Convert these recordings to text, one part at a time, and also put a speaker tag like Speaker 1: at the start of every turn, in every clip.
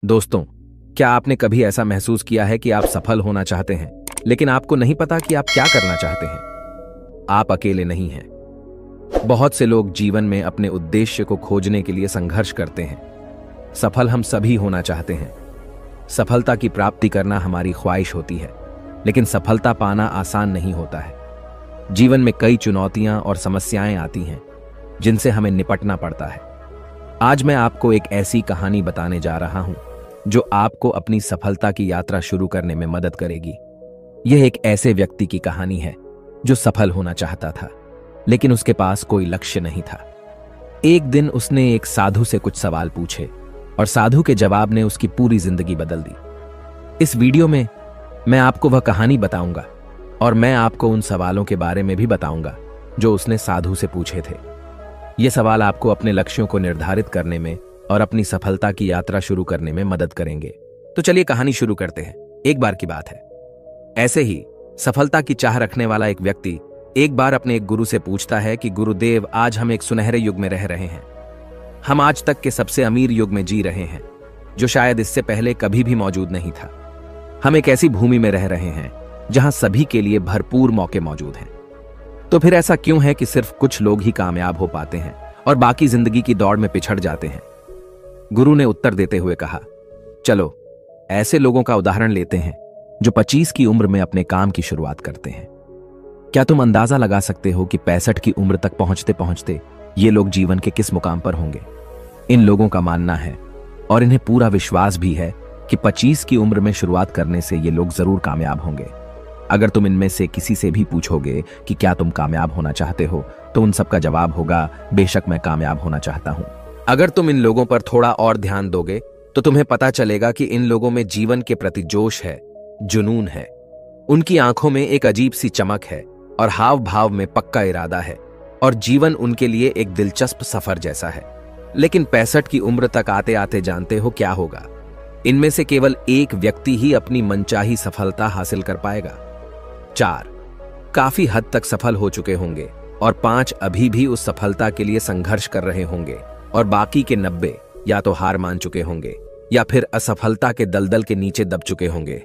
Speaker 1: दोस्तों, क्या आपने कभी ऐसा महसूस किया है कि आप सफल होना चाहते हैं, लेकिन आपको नहीं पता कि आप क्या करना चाहते हैं? आप अकेले नहीं हैं। बहुत से लोग जीवन में अपने उद्देश्य को खोजने के लिए संघर्ष करते हैं। सफल हम सभी होना चाहते हैं। सफलता की प्राप्ति करना हमारी ख्वाहिश होती है, लेकिन सफलता पाना आसान नहीं होता है। जीवन में कई चुनौतियां और समस्याएं आती हैं, जिनसे हमें निपटना पड़ता है। आज मैं आपको एक ऐसी कहानी बताने जा रहा हूं जो आपको अपनी सफलता की यात्रा शुरू करने में मदद करेगी। यह एक ऐसे व्यक्ति की कहानी है जो सफल होना चाहता था, लेकिन उसके पास कोई लक्ष्य नहीं था। एक दिन उसने एक साधु से कुछ सवाल पूछे और साधु के जवाब ने उसकी पूरी जिंदगी बदल दी। इस वीडियो में मैं आपको वह कहानी बताऊंगा और मैं आपको उन सवालों के बारे में भी बताऊंगा जो उसने साधु से पूछे थे। ये सवाल आपको अपने लक्ष्यों को निर्धारित करने में और अपनी सफलता की यात्रा शुरू करने में मदद करेंगे। तो चलिए कहानी शुरू करते हैं। एक बार की बात है, ऐसे ही सफलता की चाह रखने वाला एक व्यक्ति एक बार अपने एक गुरु से पूछता है कि गुरुदेव, आज हम एक सुनहरे युग में रह रहे हैं। हम आज तक के सबसे अमीर युग में जी रहे हैं, जो शायद इससे पहले कभी भी मौजूद नहीं था। हम एक ऐसी भूमि में रह रहे हैं जहां सभी के लिए भरपूर मौके मौजूद हैं। तो फिर ऐसा क्यों है कि सिर्फ कुछ लोग ही कामयाब हो पाते हैं और बाकी जिंदगी की दौड़ में पिछड़ जाते हैं? गुरु ने उत्तर देते हुए कहा, चलो ऐसे लोगों का उदाहरण लेते हैं जो 25 की उम्र में अपने काम की शुरुआत करते हैं। क्या तुम अंदाजा लगा सकते हो कि 65 की उम्र तक पहुंचते पहुंचते ये लोग जीवन के किस मुकाम पर होंगे? इन लोगों का मानना है और इन्हें पूरा विश्वास भी है कि 25 की उम्र में शुरुआत करने से ये लोग जरूर कामयाब होंगे। अगर तुम इनमें से किसी से भी पूछोगे कि क्या तुम कामयाब होना चाहते हो, तो उन सबका जवाब होगा, बेशक मैं कामयाब होना चाहता हूं। अगर तुम इन लोगों पर थोड़ा और ध्यान दोगे तो तुम्हें पता चलेगा कि इन लोगों में जीवन के प्रति जोश है, जुनून है। उनकी आंखों में एक अजीब सी चमक है और हाव भाव में पक्का इरादा है, और जीवन उनके लिए एक दिलचस्प सफर जैसा है। लेकिन 65 की उम्र तक आते आते जानते हो क्या होगा? इनमें से केवल एक व्यक्ति ही अपनी मनचाही सफलता हासिल कर पाएगा। 4 काफी हद तक सफल हो चुके होंगे और 5 अभी भी उस सफलता के लिए संघर्ष कर रहे होंगे, और बाकी के 90 या तो हार मान चुके होंगे या फिर असफलता के दलदल के नीचे दब चुके होंगे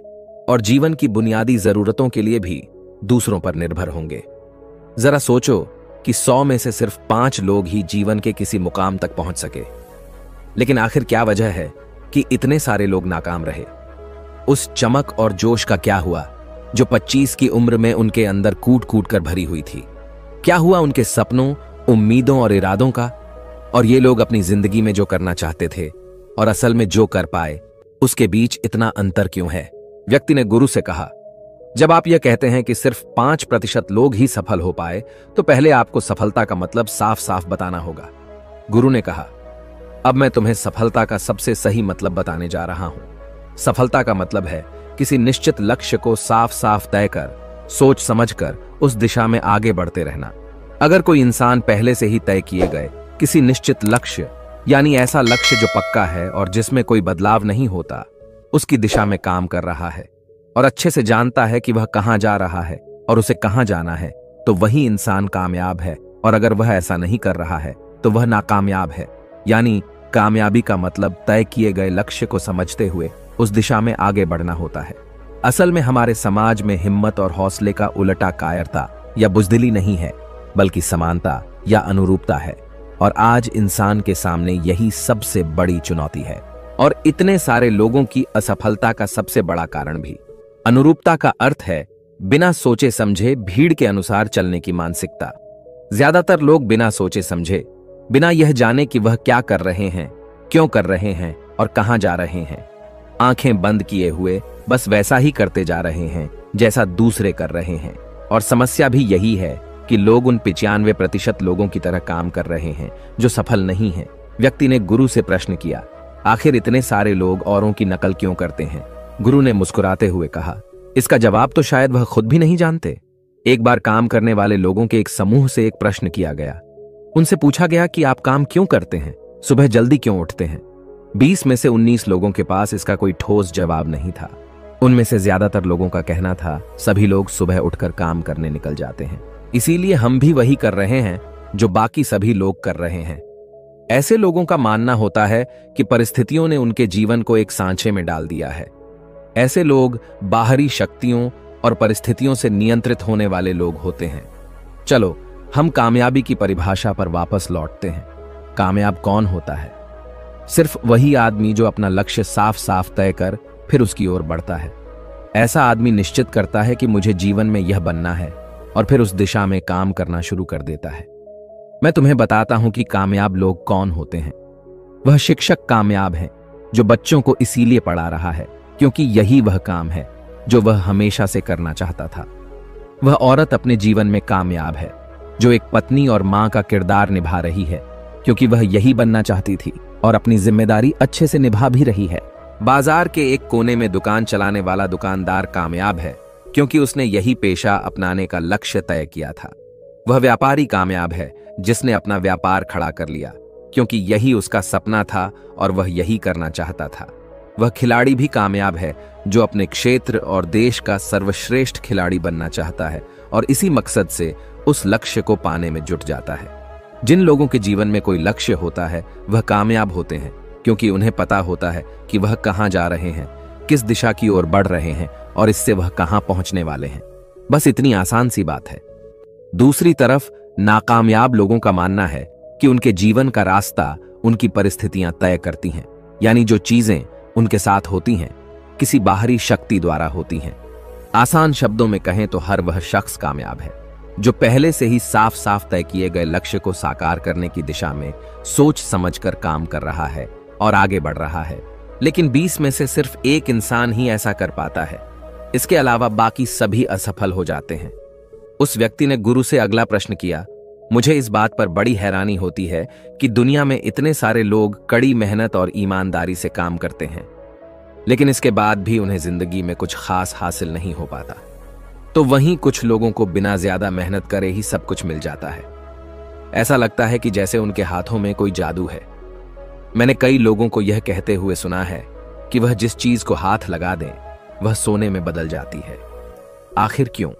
Speaker 1: और जीवन की बुनियादी जरूरतों के लिए भी दूसरों पर निर्भर होंगे। जरा सोचो कि 100 में से सिर्फ 5 लोग ही जीवन के किसी मुकाम तक पहुंच सके। लेकिन आखिर क्या वजह है कि इतने सारे लोग नाकाम रहे? उस चमक और जोश का क्या हुआ जो 25 की उम्र में उनके अंदर कूट कूट कर भरी हुई थी? क्या हुआ उनके सपनों, उम्मीदों और इरादों का? और ये लोग अपनी जिंदगी में जो करना चाहते थे और असल में जो कर पाए, उसके बीच इतना अंतर क्यों है? व्यक्ति ने गुरु से कहा, जब आप यह कहते हैं कि सिर्फ 5% लोग ही सफल हो पाए, तो पहले आपको सफलता का मतलब साफ साफ बताना होगा। गुरु ने कहा, अब मैं तुम्हें सफलता का सबसे सही मतलब बताने जा रहा हूं। सफलता का मतलब है किसी निश्चित लक्ष्य को साफ साफ तय कर, सोच समझकर उस दिशा में आगे बढ़ते रहना। अगर कोई इंसान पहले से ही तय किए गए किसी निश्चित लक्ष्य, यानी ऐसा लक्ष्य जो पक्का है और जिसमें कोई बदलाव नहीं होता, उसकी दिशा में काम कर रहा है और अच्छे से जानता है कि वह कहां जा रहा है और उसे कहां जाना है, तो वही इंसान कामयाब है। और अगर वह ऐसा नहीं कर रहा है तो वह नाकामयाब है। यानी कामयाबी का मतलब तय किए गए लक्ष्य को समझते हुए उस दिशा में आगे बढ़ना होता है। असल में हमारे समाज में हिम्मत और हौसले का उलटा कायरता या बुजदिली नहीं है, बल्कि समानता या अनुरूपता है। और आज इंसान के सामने यही सबसे बड़ी चुनौती है, और इतने सारे लोगों की असफलता का सबसे बड़ा कारण भी। अनुरूपता का अर्थ है बिना सोचे समझे भीड़ के अनुसार चलने की मानसिकता। ज्यादातर लोग बिना सोचे समझे, बिना यह जाने कि वह क्या कर रहे हैं, क्यों कर रहे हैं और कहां जा रहे हैं, आंखें बंद किए हुए बस वैसा ही करते जा रहे हैं जैसा दूसरे कर रहे हैं। और समस्या भी यही है कि लोग उन 95% लोगों की तरह काम कर रहे हैं जो सफल नहीं हैं। व्यक्ति ने गुरु से प्रश्न किया, आखिर इतने सारे लोग औरों की नकल क्यों करते हैं? गुरु ने मुस्कुराते हुए कहा, इसका जवाब तो शायद वह खुद भी नहीं जानते। एक बार काम करने वाले लोगों के एक समूह से एक प्रश्न किया गया। उनसे पूछा गया कि आप काम क्यों करते हैं, सुबह जल्दी क्यों उठते हैं? 20 में से 19 लोगों के पास इसका कोई ठोस जवाब नहीं था। उनमें से ज्यादातर लोगों का कहना था, सभी लोग सुबह उठकर काम करने निकल जाते हैं, इसीलिए हम भी वही कर रहे हैं जो बाकी सभी लोग कर रहे हैं। ऐसे लोगों का मानना होता है कि परिस्थितियों ने उनके जीवन को एक सांचे में डाल दिया है। ऐसे लोग बाहरी शक्तियों और परिस्थितियों से नियंत्रित होने वाले लोग होते हैं। चलो हम कामयाबी की परिभाषा पर वापस लौटते हैं। कामयाब कौन होता है? सिर्फ वही आदमी जो अपना लक्ष्य साफ साफ तय कर फिर उसकी ओर बढ़ता है। ऐसा आदमी निश्चित करता है कि मुझे जीवन में यह बनना है और फिर उस दिशा में काम करना शुरू कर देता है। मैं तुम्हें बताता हूं कि कामयाब लोग कौन होते हैं। वह शिक्षक कामयाब है जो बच्चों को इसीलिए पढ़ा रहा है क्योंकि यही वह काम है जो वह हमेशा से करना चाहता था। वह औरत अपने जीवन में कामयाब है जो एक पत्नी और मां का किरदार निभा रही है क्योंकि वह यही बनना चाहती थी और अपनी जिम्मेदारी अच्छे से निभा भी रही है। बाजार के एक कोने में दुकान चलाने वाला दुकानदार कामयाब है क्योंकि उसने यही पेशा अपनाने का लक्ष्य तय किया था। वह व्यापारी कामयाब है जिसने अपना व्यापार खड़ा कर लिया क्योंकि यही उसका सपना था और वह यही करना चाहता था। वह खिलाड़ी भी कामयाब है जो अपने क्षेत्र और देश का सर्वश्रेष्ठ खिलाड़ी बनना चाहता है और इसी मकसद से उस लक्ष्य को पाने में जुट जाता है। जिन लोगों के जीवन में कोई लक्ष्य होता है वह कामयाब होते हैं क्योंकि उन्हें पता होता है कि वह कहां जा रहे हैं, किस दिशा की ओर बढ़ रहे हैं और इससे वह कहां पहुंचने वाले हैं। बस इतनी आसान सी बात है। दूसरी तरफ नाकामयाब लोगों का मानना है कि उनके जीवन का रास्ता उनकी परिस्थितियां तय करती हैं, यानी जो चीजें उनके साथ होती हैं किसी बाहरी शक्ति द्वारा होती हैं। आसान शब्दों में कहें तो हर वह शख्स कामयाब है जो पहले से ही साफ साफ तय किए गए लक्ष्य को साकार करने की दिशा में सोच समझकर काम कर रहा है और आगे बढ़ रहा है। लेकिन 20 में से सिर्फ एक इंसान ही ऐसा कर पाता है। इसके अलावा बाकी सभी असफल हो जाते हैं। उस व्यक्ति ने गुरु से अगला प्रश्न किया, मुझे इस बात पर बड़ी हैरानी होती है कि दुनिया में इतने सारे लोग कड़ी मेहनत और ईमानदारी से काम करते हैं लेकिन इसके बाद भी उन्हें जिंदगी में कुछ खास हासिल नहीं हो पाता। तो वहीं कुछ लोगों को बिना ज्यादा मेहनत करे ही सब कुछ मिल जाता है। ऐसा लगता है कि जैसे उनके हाथों में कोई जादू है। मैंने कई लोगों को यह कहते हुए सुना है कि वह जिस चीज को हाथ लगा दें वह सोने में बदल जाती है। आखिर क्यों?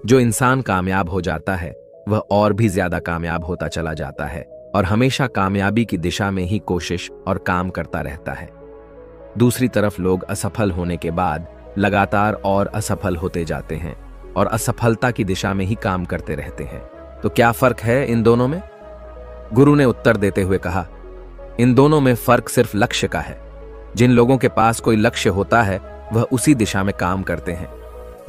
Speaker 1: जो इंसान कामयाब हो जाता है वह और भी ज्यादा कामयाब होता चला जाता है और हमेशा कामयाबी की दिशा में ही कोशिश और काम करता रहता है। दूसरी तरफ लोग असफल होने के बाद लगातार और असफल होते जाते हैं और असफलता की दिशा में ही काम करते रहते हैं। तो क्या फर्क है इन दोनों में? गुरु ने उत्तर देते हुए कहा, इन दोनों में फर्क सिर्फ लक्ष्य का है। जिन लोगों के पास कोई लक्ष्य होता है वह उसी दिशा में काम करते हैं,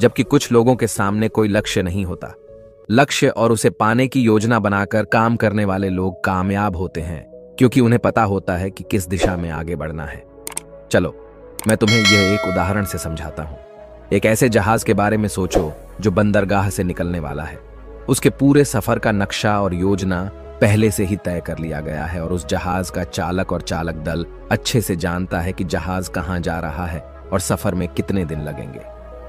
Speaker 1: जबकि कुछ लोगों के सामने कोई लक्ष्य नहीं होता। लक्ष्य और उसे पाने की योजना बनाकर काम करने वाले लोग कामयाब होते हैं क्योंकि उन्हें पता होता है कि किस दिशा में आगे बढ़ना है। चलो मैं तुम्हें यह एक उदाहरण से समझाता हूं। एक ऐसे जहाज के बारे में सोचो जो बंदरगाह से निकलने वाला है। उसके पूरे सफर का नक्शा और योजना पहले से ही तय कर लिया गया है और उस जहाज का चालक और चालक दल अच्छे से जानता है कि जहाज कहां जा रहा है और सफर में कितने दिन लगेंगे।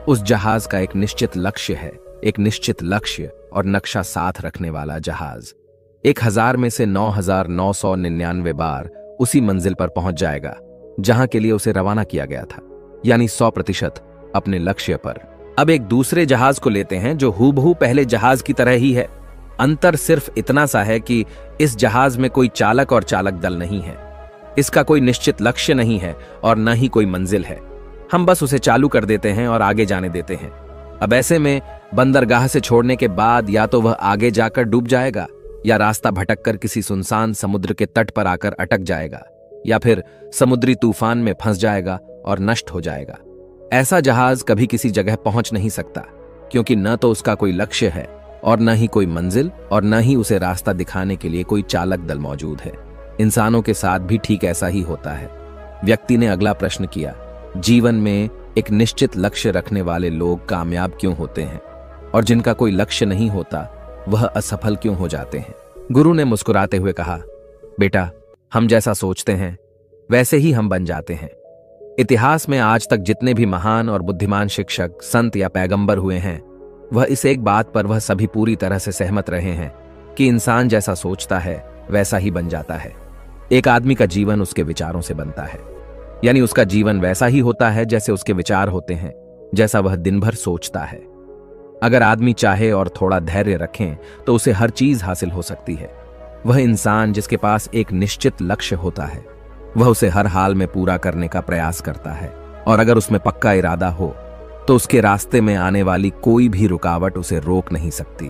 Speaker 1: उस जहाज का एक निश्चित लक्ष्य है, एक निश्चित लक्ष्य और नक्शा साथ रखने वाला जहाज 1000 में से 9999 बार उसी मंजिल पर पहुंच जाएगा जहां के लिए उसे रवाना किया गया था, यानी 100% अपने लक्ष्य पर। अब एक दूसरे जहाज को लेते हैं जो हूबहू पहले जहाज की तरह ही है। अंतर सिर्फ इतना सा है कि इस जहाज में कोई चालक और चालक दल नहीं है। इसका कोई निश्चित लक्ष्य नहीं है और न ही कोई मंजिल है। हम बस उसे चालू कर देते हैं और आगे जाने देते हैं। अब ऐसे में बंदरगाह से छोड़ने के बाद या तो वह आगे जाकर डूब जाएगा या रास्ता भटककर किसी सुनसान समुद्र के तट पर आकर अटक जाएगा या फिर समुद्री तूफान में फंस जाएगा और नष्ट हो जाएगा। ऐसा जहाज कभी किसी जगह पहुंच नहीं सकता क्योंकि न तो उसका कोई लक्ष्य है और न ही कोई मंजिल और न ही उसे रास्ता दिखाने के लिए कोई चालक दल मौजूद है। इंसानों के साथ भी ठीक ऐसा ही होता है। व्यक्ति ने अगला प्रश्न किया, जीवन में एक निश्चित लक्ष्य रखने वाले लोग कामयाब क्यों होते हैं और जिनका कोई लक्ष्य नहीं होता वह असफल क्यों हो जाते हैं? गुरु ने मुस्कुराते हुए कहा, बेटा, हम जैसा सोचते हैं वैसे ही हम बन जाते हैं। इतिहास में आज तक जितने भी महान और बुद्धिमान शिक्षक, संत या पैगंबर हुए हैं वह इस एक बात पर वह सभी पूरी तरह से सहमत रहे हैं कि इंसान जैसा सोचता है वैसा ही बन जाता है। एक आदमी का जीवन उसके विचारों से बनता है, यानी उसका जीवन वैसा ही होता है जैसे उसके विचार होते हैं, जैसा वह दिन भर सोचता है। अगर आदमी चाहे और थोड़ा धैर्य रखें तो उसे हर चीज हासिल हो सकती है। वह इंसान जिसके पास एक निश्चित लक्ष्य होता है, वह उसे हर हाल में पूरा करने का प्रयास करता है, और अगर उसमें पक्का इरादा हो तो उसके रास्ते में आने वाली कोई भी रुकावट उसे रोक नहीं सकती,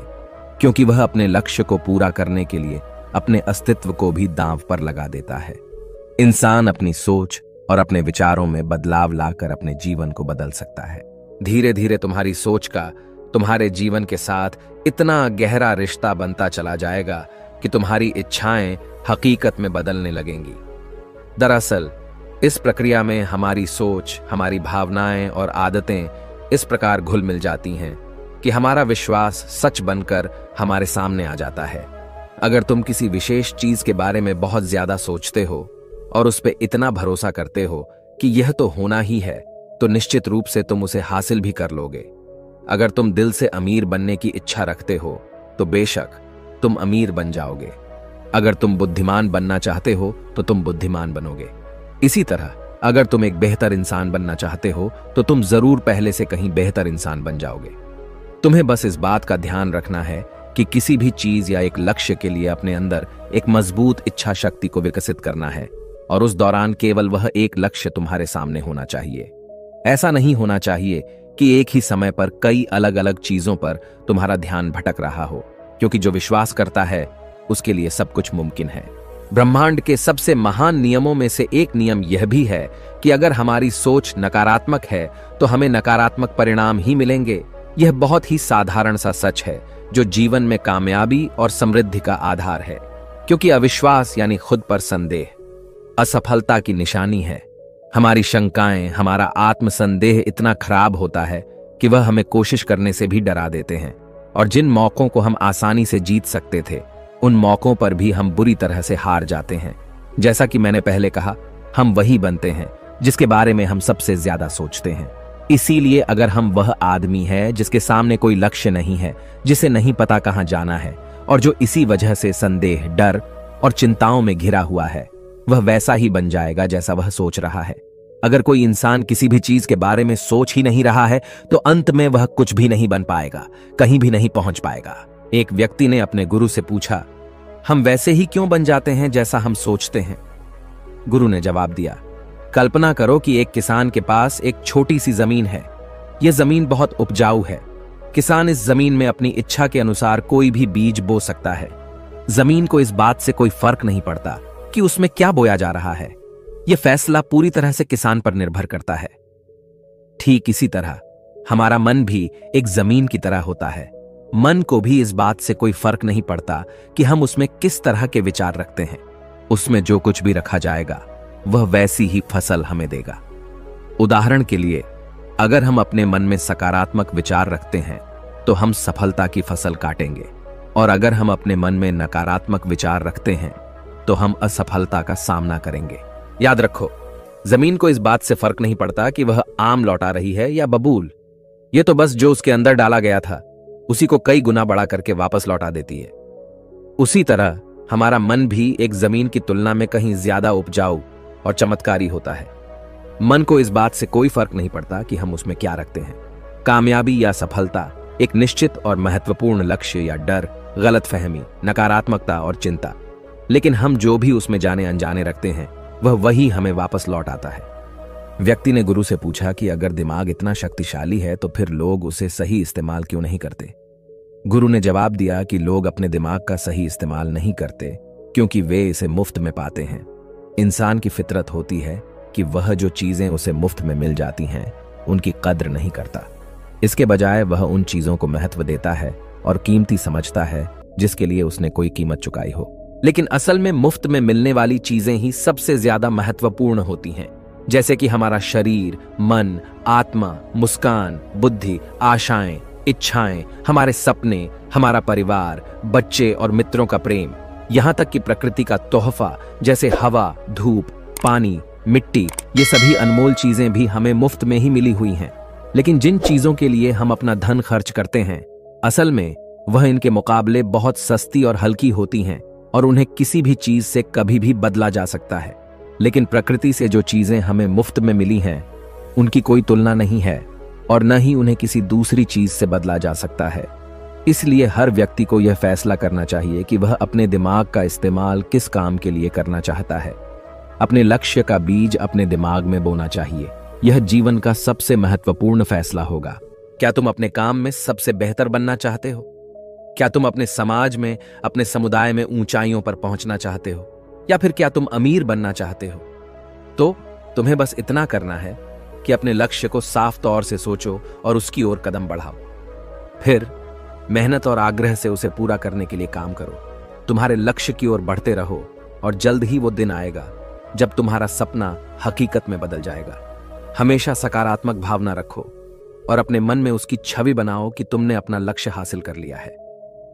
Speaker 1: क्योंकि वह अपने लक्ष्य को पूरा करने के लिए अपने अस्तित्व को भी दांव पर लगा देता है। इंसान अपनी सोच और अपने विचारों में बदलाव लाकर अपने जीवन को बदल सकता है। धीरे धीरे तुम्हारी सोच का तुम्हारे जीवन के साथ इतना गहरा रिश्ता बनता चला जाएगा कि तुम्हारी इच्छाएं हकीकत में बदलने लगेंगी। दरअसल इस प्रक्रिया में हमारी सोच, हमारी भावनाएं और आदतें इस प्रकार घुल मिल जाती हैं कि हमारा विश्वास सच बनकर हमारे सामने आ जाता है। अगर तुम किसी विशेष चीज के बारे में बहुत ज्यादा सोचते हो और उस पर इतना भरोसा करते हो कि यह तो होना ही है, तो निश्चित रूप से तुम उसे हासिल भी कर लोगे। अगर तुम दिल से अमीर बनने की इच्छा रखते हो तो बेशक तुम अमीर बन जाओगे। अगर तुम बुद्धिमान बनना चाहते हो तो तुम बुद्धिमान बनोगे। इसी तरह अगर तुम एक बेहतर इंसान बनना चाहते हो तो तुम जरूर पहले से कहीं बेहतर इंसान बन जाओगे। तुम्हें बस इस बात का ध्यान रखना है कि किसी भी चीज या एक लक्ष्य के लिए अपने अंदर एक मजबूत इच्छा शक्ति को विकसित करना है, और उस दौरान केवल वह एक लक्ष्य तुम्हारे सामने होना चाहिए। ऐसा नहीं होना चाहिए कि एक ही समय पर कई अलग अलग चीजों पर तुम्हारा ध्यान भटक रहा हो, क्योंकि जो विश्वास करता है उसके लिए सब कुछ मुमकिन है। ब्रह्मांड के सबसे महान नियमों में से एक नियम यह भी है कि अगर हमारी सोच नकारात्मक है तो हमें नकारात्मक परिणाम ही मिलेंगे। यह बहुत ही साधारण सा सच है जो जीवन में कामयाबी और समृद्धि का आधार है, क्योंकि अविश्वास यानी खुद पर संदेह असफलता की निशानी है। हमारी शंकाएं, हमारा आत्मसंदेह इतना खराब होता है कि वह हमें कोशिश करने से भी डरा देते हैं, और जिन मौकों को हम आसानी से जीत सकते थे उन मौकों पर भी हम बुरी तरह से हार जाते हैं। जैसा कि मैंने पहले कहा, हम वही बनते हैं जिसके बारे में हम सबसे ज्यादा सोचते हैं। इसीलिए अगर हम वह आदमी है जिसके सामने कोई लक्ष्य नहीं है, जिसे नहीं पता कहां जाना है, और जो इसी वजह से संदेह, डर और चिंताओं में घिरा हुआ है, वह वैसा ही बन जाएगा जैसा वह सोच रहा है। अगर कोई इंसान किसी भी चीज के बारे में सोच ही नहीं रहा है तो अंत में वह कुछ भी नहीं बन पाएगा, कहीं भी नहीं पहुंच पाएगा। एक व्यक्ति ने अपने गुरु से पूछा, हम वैसे ही क्यों बन जाते हैं जैसा हम सोचते हैं? गुरु ने जवाब दिया, कल्पना करो कि एक किसान के पास एक छोटी सी जमीन है। यह जमीन बहुत उपजाऊ है। किसान इस जमीन में अपनी इच्छा के अनुसार कोई भी बीज बो सकता है। जमीन को इस बात से कोई फर्क नहीं पड़ता कि उसमें क्या बोया जा रहा है। यह फैसला पूरी तरह से किसान पर निर्भर करता है। ठीक इसी तरह हमारा मन भी एक जमीन की तरह होता है। मन को भी इस बात से कोई फर्क नहीं पड़ता कि हम उसमें किस तरह के विचार रखते हैं। उसमें जो कुछ भी रखा जाएगा वह वैसी ही फसल हमें देगा। उदाहरण के लिए, अगर हम अपने मन में सकारात्मक विचार रखते हैं तो हम सफलता की फसल काटेंगे, और अगर हम अपने मन में नकारात्मक विचार रखते हैं तो हम असफलता का सामना करेंगे। याद रखो, जमीन को इस बात से फर्क नहीं पड़ता कि वह आम लौटा रही है या बबूल। यह तो बस जो उसके अंदर डाला गया था उसी को कई गुना बड़ा करके वापस लौटा देती है। उसी तरह हमारा मन भी एक जमीन की तुलना में कहीं ज्यादा उपजाऊ और चमत्कारी होता है। मन को इस बात से कोई फर्क नहीं पड़ता कि हम उसमें क्या रखते हैं, कामयाबी या सफलता, एक निश्चित और महत्वपूर्ण लक्ष्य या डर, गलतफहमी, नकारात्मकता और चिंता। लेकिन हम जो भी उसमें जाने अनजाने रखते हैं वह वही हमें वापस लौट आता है। व्यक्ति ने गुरु से पूछा कि अगर दिमाग इतना शक्तिशाली है तो फिर लोग उसे सही इस्तेमाल क्यों नहीं करते? गुरु ने जवाब दिया कि लोग अपने दिमाग का सही इस्तेमाल नहीं करते क्योंकि वे इसे मुफ्त में पाते हैं। इंसान की फितरत होती है कि वह जो चीजें उसे मुफ्त में मिल जाती हैं उनकी कद्र नहीं करता। इसके बजाय वह उन चीजों को महत्व देता है और कीमती समझता है जिसके लिए उसने कोई कीमत चुकाई हो। लेकिन असल में मुफ्त में मिलने वाली चीजें ही सबसे ज्यादा महत्वपूर्ण होती हैं, जैसे कि हमारा शरीर, मन, आत्मा, मुस्कान, बुद्धि, आशाएं, इच्छाएं, हमारे सपने, हमारा परिवार, बच्चे और मित्रों का प्रेम, यहां तक कि प्रकृति का तोहफा जैसे हवा, धूप, पानी, मिट्टी, ये सभी अनमोल चीजें भी हमें मुफ्त में ही मिली हुई हैं। लेकिन जिन चीजों के लिए हम अपना धन खर्च करते हैं, असल में वह इनके मुकाबले बहुत सस्ती और हल्की होती हैं और उन्हें किसी भी चीज से कभी भी बदला जा सकता है। लेकिन प्रकृति से जो चीजें हमें मुफ्त में मिली हैं उनकी कोई तुलना नहीं है और न ही उन्हें किसी दूसरी चीज से बदला जा सकता है। इसलिए हर व्यक्ति को यह फैसला करना चाहिए कि वह अपने दिमाग का इस्तेमाल किस काम के लिए करना चाहता है। अपने लक्ष्य का बीज अपने दिमाग में बोना चाहिए। यह जीवन का सबसे महत्वपूर्ण फैसला होगा। क्या तुम अपने काम में सबसे बेहतर बनना चाहते हो? क्या तुम अपने समाज में, अपने समुदाय में ऊंचाइयों पर पहुंचना चाहते हो? या फिर क्या तुम अमीर बनना चाहते हो? तो तुम्हें बस इतना करना है कि अपने लक्ष्य को साफ तौर से सोचो और उसकी ओर कदम बढ़ाओ। फिर मेहनत और आग्रह से उसे पूरा करने के लिए काम करो। तुम्हारे लक्ष्य की ओर बढ़ते रहो और जल्द ही वो दिन आएगा जब तुम्हारा सपना हकीकत में बदल जाएगा। हमेशा सकारात्मक भावना रखो और अपने मन में उसकी छवि बनाओ कि तुमने अपना लक्ष्य हासिल कर लिया है।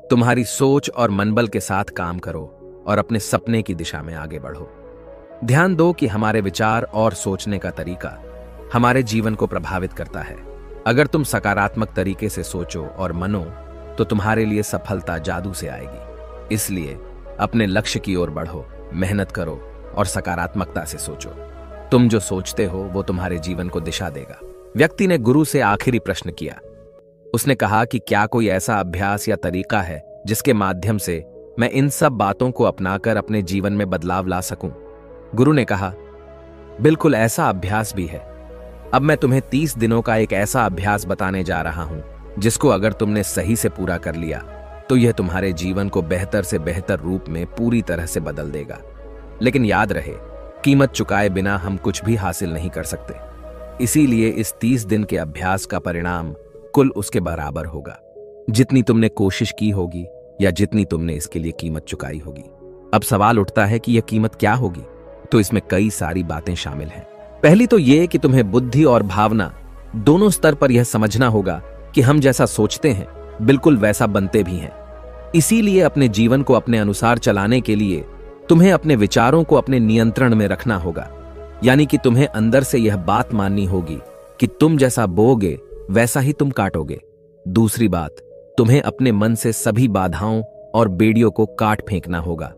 Speaker 1: तुम्हारी सोच और मनबल के साथ काम करो और अपने सपने की दिशा में आगे बढ़ो। ध्यान दो कि हमारे विचार और सोचने का तरीका हमारे जीवन को प्रभावित करता है। अगर तुम सकारात्मक तरीके से सोचो और मनो तो तुम्हारे लिए सफलता जादू से आएगी। इसलिए अपने लक्ष्य की ओर बढ़ो, मेहनत करो और सकारात्मकता से सोचो। तुम जो सोचते हो वो तुम्हारे जीवन को दिशा देगा। व्यक्ति ने गुरु से आखिरी प्रश्न किया। उसने कहा कि क्या कोई ऐसा अभ्यास या तरीका है जिसके माध्यम से मैं इन सब बातों को अपनाकर अपने जीवन में बदलाव ला सकूं? गुरु ने कहा, बिल्कुल ऐसा अभ्यास भी है। अब मैं तुम्हें 30 दिनों का एक ऐसा अभ्यास बताने जा रहा हूं जिसको अगर तुमने सही से पूरा कर लिया तो यह तुम्हारे जीवन को बेहतर से बेहतर रूप में पूरी तरह से बदल देगा। लेकिन याद रहे, कीमत चुकाए बिना हम कुछ भी हासिल नहीं कर सकते। इसीलिए इस 30 दिन के अभ्यास का परिणाम कुल उसके बराबर होगा जितनी तुमने कोशिश की होगी या जितनी तुमने इसके लिए कीमत चुकाई होगी। अब सवाल उठता है कि यह कीमत क्या होगी? तो इसमें कई सारी बातें शामिल हैं। पहली तो यह कि तुम्हें बुद्धि और भावना दोनों स्तर पर यह समझना होगा कि हम जैसा सोचते हैं बिल्कुल वैसा बनते भी हैं। इसीलिए अपने जीवन को अपने अनुसार चलाने के लिए तुम्हें अपने विचारों को अपने नियंत्रण में रखना होगा। यानी कि तुम्हें अंदर से यह बात माननी होगी कि तुम जैसा बोओगे वैसा ही तुम काटोगे। दूसरी बात, तुम्हें अपने मन से सभी बाधाओं और बेड़ियों को काट फेंकना होगा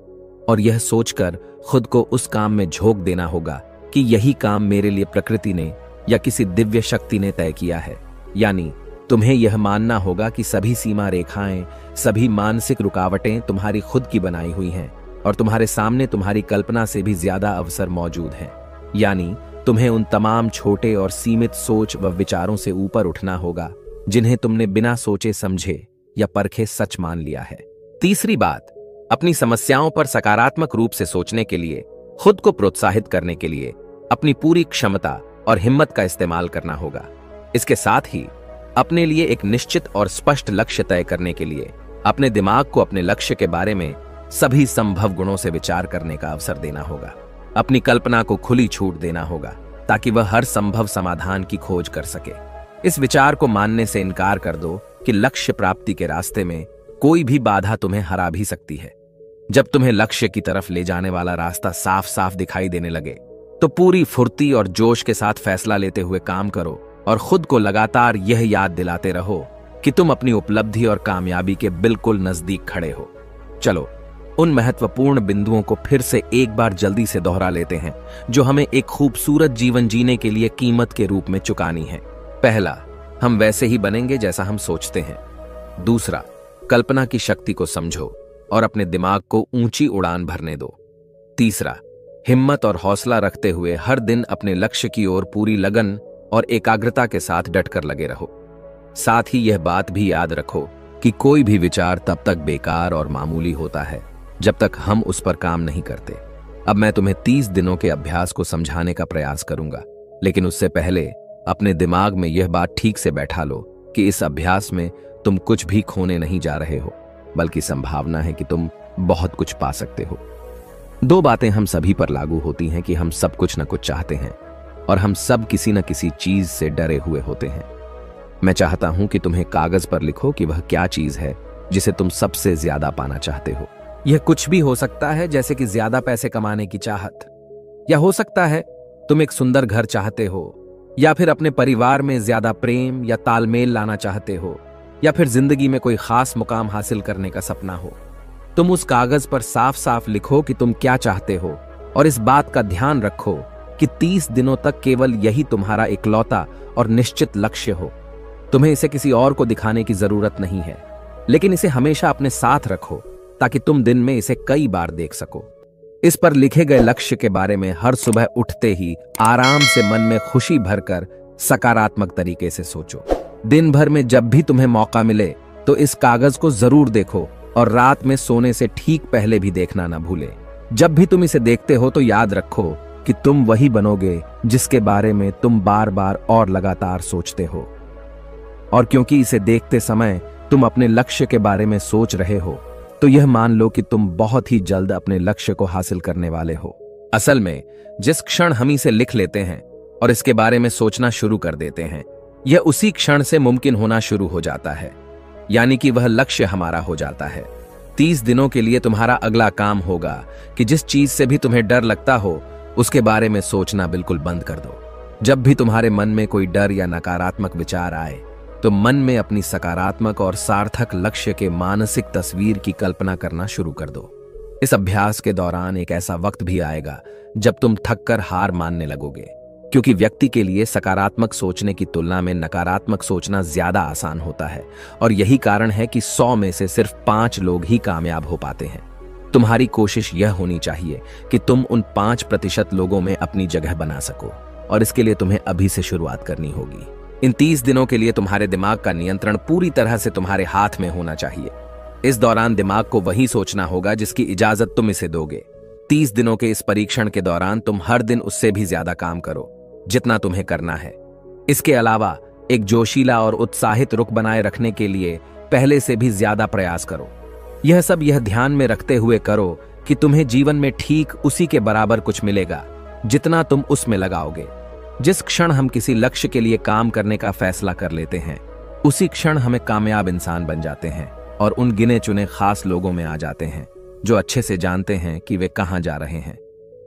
Speaker 1: और यह सोचकर खुद को उस काम में झोंक देना होगा कि यही काम मेरे लिए प्रकृति ने या किसी दिव्य शक्ति ने तय किया है। यानी तुम्हें यह मानना होगा कि सभी सीमा रेखाएं, सभी मानसिक रुकावटें तुम्हारी खुद की बनाई हुई हैं और तुम्हारे सामने तुम्हारी कल्पना से भी ज्यादा अवसर मौजूद हैं। यानी तुम्हें उन तमाम छोटे और सीमित सोच व विचारों से ऊपर उठना होगा जिन्हें तुमने बिना सोचे समझे या परखे सच मान लिया है। तीसरी बात, अपनी समस्याओं पर सकारात्मक रूप से सोचने के लिए, खुद को प्रोत्साहित करने के लिए अपनी पूरी क्षमता और हिम्मत का इस्तेमाल करना होगा। इसके साथ ही अपने लिए एक निश्चित और स्पष्ट लक्ष्य तय करने के लिए अपने दिमाग को अपने लक्ष्य के बारे में सभी संभव गुणों से विचार करने का अवसर देना होगा। अपनी कल्पना को खुली छूट देना होगा ताकि वह हर संभव समाधान की खोज कर सके। इस विचार को मानने से इनकार कर दो कि लक्ष्य प्राप्ति के रास्ते में कोई भी बाधा तुम्हें हरा भी सकती है। जब तुम्हें लक्ष्य की तरफ ले जाने वाला रास्ता साफ साफ दिखाई देने लगे तो पूरी फुर्ती और जोश के साथ फैसला लेते हुए काम करो और खुद को लगातार यह याद दिलाते रहो कि तुम अपनी उपलब्धि और कामयाबी के बिल्कुल नजदीक खड़े हो। चलो उन महत्वपूर्ण बिंदुओं को फिर से एक बार जल्दी से दोहरा लेते हैं जो हमें एक खूबसूरत जीवन जीने के लिए कीमत के रूप में चुकानी है। पहला, हम वैसे ही बनेंगे जैसा हम सोचते हैं। दूसरा, कल्पना की शक्ति को समझो और अपने दिमाग को ऊंची उड़ान भरने दो। तीसरा, हिम्मत और हौसला रखते हुए हर दिन अपने लक्ष्य की ओर पूरी लगन और एकाग्रता के साथ डटकर लगे रहो। साथ ही यह बात भी याद रखो कि कोई भी विचार तब तक बेकार और मामूली होता है जब तक हम उस पर काम नहीं करते। अब मैं तुम्हें 30 दिनों के अभ्यास को समझाने का प्रयास करूंगा, लेकिन उससे पहले अपने दिमाग में यह बात ठीक से बैठा लो कि इस अभ्यास में तुम कुछ भी खोने नहीं जा रहे हो, बल्कि संभावना है कि तुम बहुत कुछ पा सकते हो। 2 बातें हम सभी पर लागू होती हैं कि हम सब कुछ न कुछ चाहते हैं और हम सब किसी न किसी चीज से डरे हुए होते हैं। मैं चाहता हूं कि तुम्हें कागज पर लिखो कि वह क्या चीज है जिसे तुम सबसे ज्यादा पाना चाहते हो। यह कुछ भी हो सकता है, जैसे कि ज्यादा पैसे कमाने की चाहत, या हो सकता है तुम एक सुंदर घर चाहते हो, या फिर अपने परिवार में ज्यादा प्रेम या तालमेल लाना चाहते हो, या फिर जिंदगी में कोई खास मुकाम हासिल करने का सपना हो। तुम उस कागज पर साफ साफ लिखो कि तुम क्या चाहते हो और इस बात का ध्यान रखो कि 30 दिनों तक केवल यही तुम्हारा इकलौता और निश्चित लक्ष्य हो। तुम्हें इसे किसी और को दिखाने की जरूरत नहीं है। लेकिन इसे हमेशा अपने साथ रखो ताकि तुम दिन में इसे कई बार देख सको। इस पर लिखे गए लक्ष्य के बारे में हर सुबह उठते ही आराम से मन में खुशी भरकर सकारात्मक तरीके से सोचो। दिन भर में जब भी तुम्हें मौका मिले तो इस कागज को जरूर देखो और रात में सोने से ठीक पहले भी देखना ना भूले। जब भी तुम इसे देखते हो तो याद रखो कि तुम वही बनोगे जिसके बारे में तुम बार बार और लगातार सोचते हो। और क्योंकि इसे देखते समय तुम अपने लक्ष्य के बारे में सोच रहे हो तो यह मान लो कि तुम बहुत ही जल्द अपने लक्ष्य को हासिल करने वाले हो। असल में जिस क्षण हम इसे लिख लेते हैं और इसके बारे में सोचना शुरू कर देते हैं, यह उसी क्षण से मुमकिन होना शुरू हो जाता है, यानी कि वह लक्ष्य हमारा हो जाता है। 30 दिनों के लिए तुम्हारा अगला काम होगा कि जिस चीज से भी तुम्हें डर लगता हो उसके बारे में सोचना बिल्कुल बंद कर दो। जब भी तुम्हारे मन में कोई डर या नकारात्मक विचार आए तो मन में अपनी सकारात्मक और सार्थक लक्ष्य के मानसिक तस्वीर की कल्पना करना शुरू कर दो। इस अभ्यास के दौरान एक ऐसा वक्त भी आएगा जब तुम थककर हार मानने लगोगे, क्योंकि व्यक्ति के लिए सकारात्मक सोचने की तुलना में नकारात्मक सोचना ज्यादा आसान होता है। और यही कारण है कि 100 में से सिर्फ 5 लोग ही कामयाब हो पाते हैं। तुम्हारी कोशिश यह होनी चाहिए कि तुम उन 5% लोगों में अपनी जगह बना सको, और इसके लिए तुम्हें अभी से शुरुआत करनी होगी। इन 30 दिनों के लिए तुम्हारे दिमाग का नियंत्रण पूरी तरह से तुम्हारे हाथ में होना चाहिए। इस दौरान दिमाग को वही सोचना होगा जिसकी इजाजत तुम इसे दोगे। 30 दिनों के इस परीक्षण के दौरान तुम हर दिन उससे भी ज्यादा काम करो जितना तुम्हें करना है। इसके अलावा एक जोशीला और उत्साहित रुख बनाए रखने के लिए पहले से भी ज्यादा प्रयास करो। यह सब यह ध्यान में रखते हुए करो कि तुम्हें जीवन में ठीक उसी के बराबर कुछ मिलेगा जितना तुम उसमें लगाओगे। जिस क्षण हम किसी लक्ष्य के लिए काम करने का फैसला कर लेते हैं, उसी क्षण हमें कामयाब इंसान बन जाते हैं और उन गिने चुने खास लोगों में आ जाते हैं जो अच्छे से जानते हैं कि वे कहां जा रहे हैं।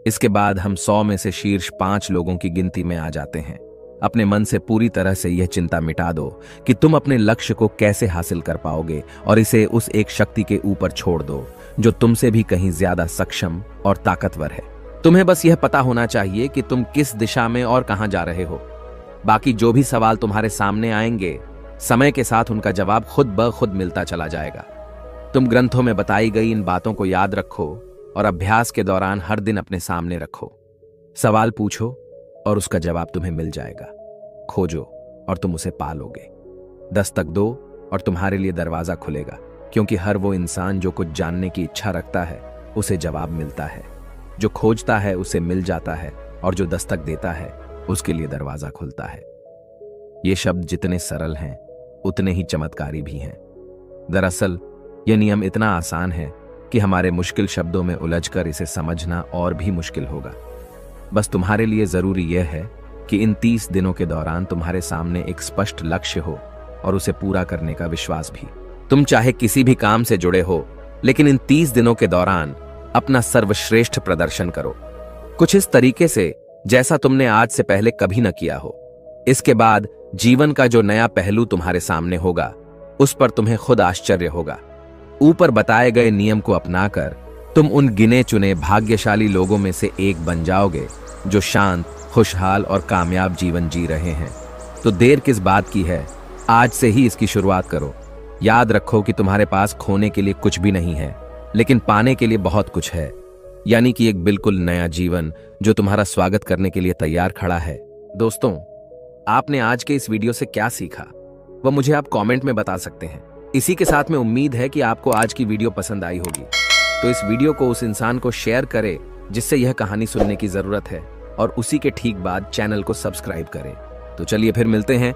Speaker 1: इसके बाद हम 100 में से शीर्ष 5 लोगों की गिनती में आ जाते हैं। अपने मन से पूरी तरह से यह चिंता मिटा दो कि तुम अपने लक्ष्य को कैसे हासिल कर पाओगे और इसे उस एक शक्ति के ऊपर छोड़ दो जो तुमसे भी कहीं ज्यादा सक्षम और ताकतवर है। तुम्हें बस यह पता होना चाहिए कि तुम किस दिशा में और कहां जा रहे हो। बाकी जो भी सवाल तुम्हारे सामने आएंगे, समय के साथ उनका जवाब खुद ब खुद मिलता चला जाएगा। तुम ग्रंथों में बताई गई इन बातों को याद रखो और अभ्यास के दौरान हर दिन अपने सामने रखो। सवाल पूछो और उसका जवाब तुम्हें मिल जाएगा। खोजो और तुम उसे पालोगे। दस्तक दो और तुम्हारे लिए दरवाजा खुलेगा, क्योंकि हर वो इंसान जो कुछ जानने की इच्छा रखता है उसे जवाब मिलता है। जो खोजता है उसे मिल जाता है और जो दस्तक देता है उसके लिए दरवाजा खुलता है। ये शब्द जितने सरल हैं उतने ही चमत्कारी भी हैं। दरअसल यह नियम इतना आसान है कि हमारे मुश्किल शब्दों में उलझकर इसे समझना और भी मुश्किल होगा। बस तुम्हारे लिए जरूरी यह है कि इन 30 दिनों के दौरान तुम्हारे सामने एक स्पष्ट लक्ष्य हो और उसे पूरा करने का विश्वास भी। तुम चाहे किसी भी काम से जुड़े हो, लेकिन इन 30 दिनों के दौरान अपना सर्वश्रेष्ठ प्रदर्शन करो, कुछ इस तरीके से जैसा तुमने आज से पहले कभी न किया हो। इसके बाद जीवन का जो नया पहलू तुम्हारे सामने होगा उस पर तुम्हें खुद आश्चर्य होगा। ऊपर बताए गए नियम को अपनाकर तुम उन गिने चुने भाग्यशाली लोगों में से एक बन जाओगे जो शांत, खुशहाल और कामयाब जीवन जी रहे हैं। तो देर किस बात की है, आज से ही इसकी शुरुआत करो। याद रखो कि तुम्हारे पास खोने के लिए कुछ भी नहीं है, लेकिन पाने के लिए बहुत कुछ है, यानी कि एक बिल्कुल नया जीवन जो तुम्हारा स्वागत करने के लिए तैयार खड़ा है। दोस्तों, आपने आज के इस वीडियो से क्या सीखा वह मुझे आप कमेंट में बता सकते हैं। इसी के साथ में उम्मीद है कि आपको आज की वीडियो पसंद आई होगी, तो इस वीडियो को उस इंसान को शेयर करें जिससे यह कहानी सुनने की जरूरत है, और उसी के ठीक बाद चैनल को सब्सक्राइब करें। तो चलिए फिर मिलते हैं